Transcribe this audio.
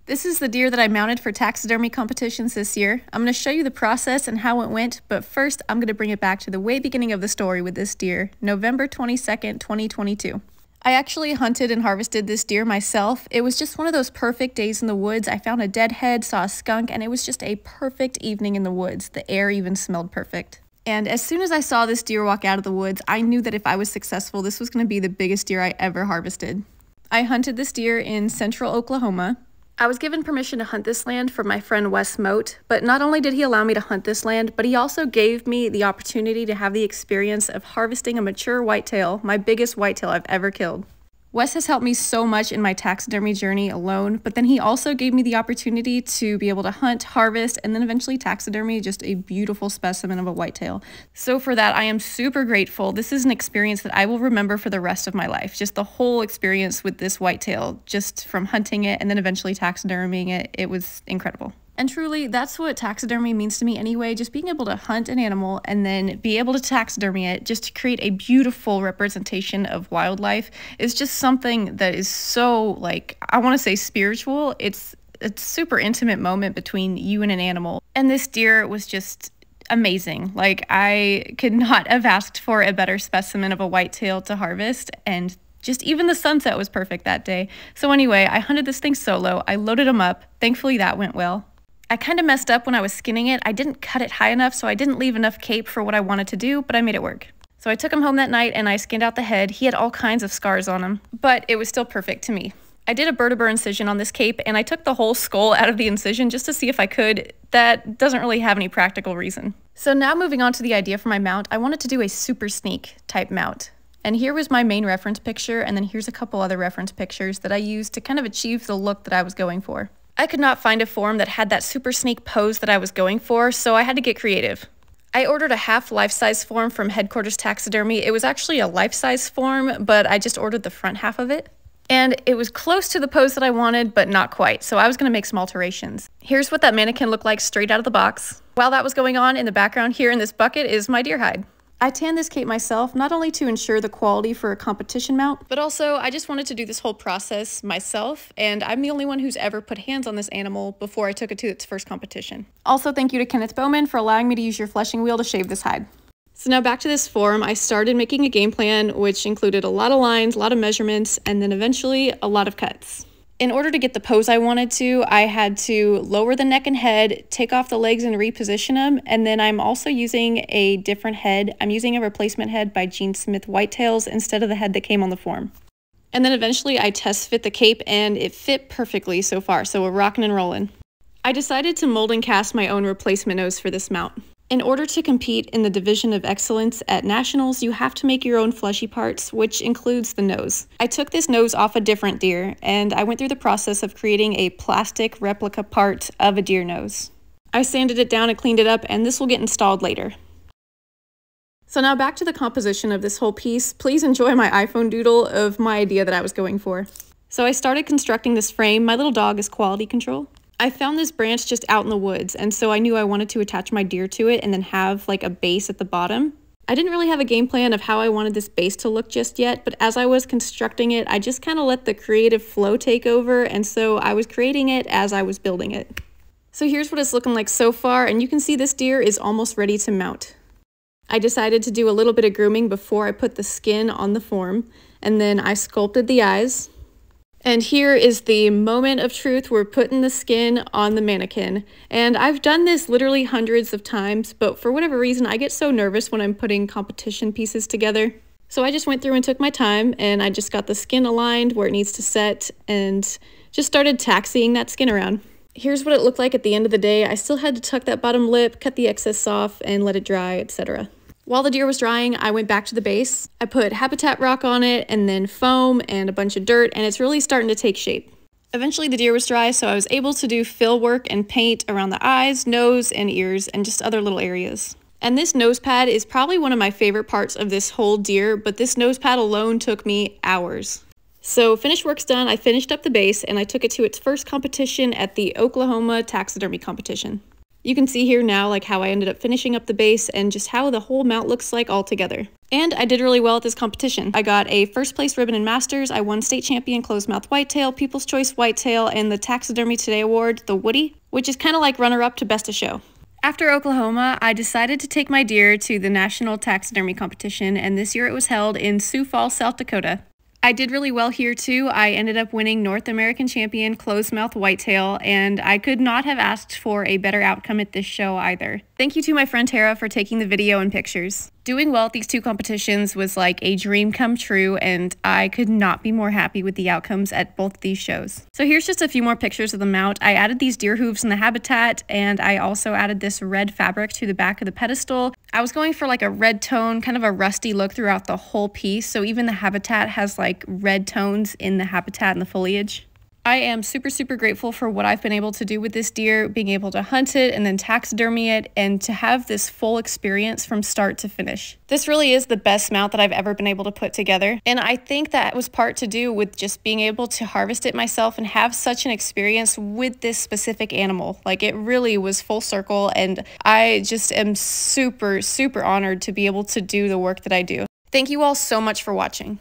This is the deer that I mounted for taxidermy competitions this year. I'm going to show you the process and how it went, but first I'm going to bring it back to the way beginning of the story with this deer, November 22nd, 2022. I actually hunted and harvested this deer myself. It was just one of those perfect days in the woods. I found a dead head, saw a skunk, and it was just a perfect evening in the woods. The air even smelled perfect. And as soon as I saw this deer walk out of the woods, I knew that if I was successful, this was going to be the biggest deer I ever harvested. I hunted this deer in central Oklahoma. I was given permission to hunt this land from my friend Wes Moat, but not only did he allow me to hunt this land, but he also gave me the opportunity to have the experience of harvesting a mature whitetail, my biggest whitetail I've ever killed. Wes has helped me so much in my taxidermy journey alone, but then he also gave me the opportunity to be able to hunt, harvest, and then eventually taxidermy just a beautiful specimen of a whitetail. So for that, I am super grateful. This is an experience that I will remember for the rest of my life. Just the whole experience with this whitetail, just from hunting it and then eventually taxidermying it, it was incredible. And truly, that's what taxidermy means to me anyway, just being able to hunt an animal and then be able to taxidermy it just to create a beautiful representation of wildlife is just something that is so, like, I want to say spiritual. It's a super intimate moment between you and an animal. And this deer was just amazing. Like, I could not have asked for a better specimen of a whitetail to harvest, and just even the sunset was perfect that day. So anyway, I hunted this thing solo. I loaded him up. Thankfully, that went well. I kind of messed up when I was skinning it. I didn't cut it high enough, so I didn't leave enough cape for what I wanted to do, but I made it work. So I took him home that night and I skinned out the head. He had all kinds of scars on him, but it was still perfect to me. I did a vertebra incision on this cape and I took the whole skull out of the incision just to see if I could. That doesn't really have any practical reason. So now moving on to the idea for my mount, I wanted to do a super sneak type mount. And here was my main reference picture, and then here's a couple other reference pictures that I used to kind of achieve the look that I was going for. I could not find a form that had that super sneak pose that I was going for, so I had to get creative. I ordered a half life-size form from Headquarters Taxidermy. It was actually a life-size form, but I just ordered the front half of it. And it was close to the pose that I wanted, but not quite, so I was going to make some alterations. Here's what that mannequin looked like straight out of the box. While that was going on, in the background here in this bucket is my deer hide. I tanned this cape myself, not only to ensure the quality for a competition mount, but also I just wanted to do this whole process myself, and I'm the only one who's ever put hands on this animal before I took it to its first competition. Also, thank you to Kenneth Bowman for allowing me to use your fleshing wheel to shave this hide. So now back to this form, I started making a game plan, which included a lot of lines, a lot of measurements, and then eventually a lot of cuts. In order to get the pose I wanted to, I had to lower the neck and head, take off the legs and reposition them, and then I'm also using a different head. I'm using a replacement head by Gene Smith Whitetails instead of the head that came on the form. And then eventually I test fit the cape and it fit perfectly so far, so we're rocking and rolling. I decided to mold and cast my own replacement nose for this mount. In order to compete in the Division of Excellence at Nationals, you have to make your own fleshy parts, which includes the nose. I took this nose off a different deer, and I went through the process of creating a plastic replica part of a deer nose. I sanded it down and cleaned it up, and this will get installed later. So now back to the composition of this whole piece. Please enjoy my iPhone doodle of my idea that I was going for. So I started constructing this frame. My little dog is quality control. I found this branch just out in the woods, and so I knew I wanted to attach my deer to it and then have like a base at the bottom. I didn't really have a game plan of how I wanted this base to look just yet, but as I was constructing it, I just kind of let the creative flow take over, and so I was creating it as I was building it. So here's what it's looking like so far, and you can see this deer is almost ready to mount. I decided to do a little bit of grooming before I put the skin on the form, and then I sculpted the eyes. And here is the moment of truth. We're putting the skin on the mannequin. And I've done this literally hundreds of times, but for whatever reason, I get so nervous when I'm putting competition pieces together. So I just went through and took my time, and I just got the skin aligned where it needs to set and just started taxiing that skin around. Here's what it looked like at the end of the day. I still had to tuck that bottom lip, cut the excess off, and let it dry, etc. While the deer was drying, I went back to the base. I put habitat rock on it and then foam and a bunch of dirt, and it's really starting to take shape. Eventually the deer was dry, so I was able to do fill work and paint around the eyes, nose, and ears, and just other little areas. And this nose pad is probably one of my favorite parts of this whole deer, but this nose pad alone took me hours. So finished work's done, I finished up the base, and I took it to its first competition at the Oklahoma Taxidermy Competition. You can see here now like how I ended up finishing up the base and just how the whole mount looks like all together. And I did really well at this competition. I got a first place ribbon in Masters, I won state champion closed-mouth whitetail, People's Choice whitetail, and the Taxidermy Today Award, the Woody, which is kind of like runner-up to best of show. After Oklahoma, I decided to take my deer to the National Taxidermy Competition, and this year it was held in Sioux Falls, South Dakota. I did really well here too. I ended up winning North American Champion closed-mouth whitetail, and I could not have asked for a better outcome at this show either. Thank you to my friend Tara for taking the video and pictures. Doing well at these two competitions was like a dream come true, and I could not be more happy with the outcomes at both these shows. So here's just a few more pictures of the mount. I added these deer hooves in the habitat, and I also added this red fabric to the back of the pedestal. I was going for like a red tone, kind of a rusty look throughout the whole piece, so even the habitat has like red tones in the habitat and the foliage. I am super, super grateful for what I've been able to do with this deer, being able to hunt it and then taxidermy it, and to have this full experience from start to finish. This really is the best mount that I've ever been able to put together, and I think that was part to do with just being able to harvest it myself and have such an experience with this specific animal. Like, it really was full circle, and I just am super, super honored to be able to do the work that I do. Thank you all so much for watching.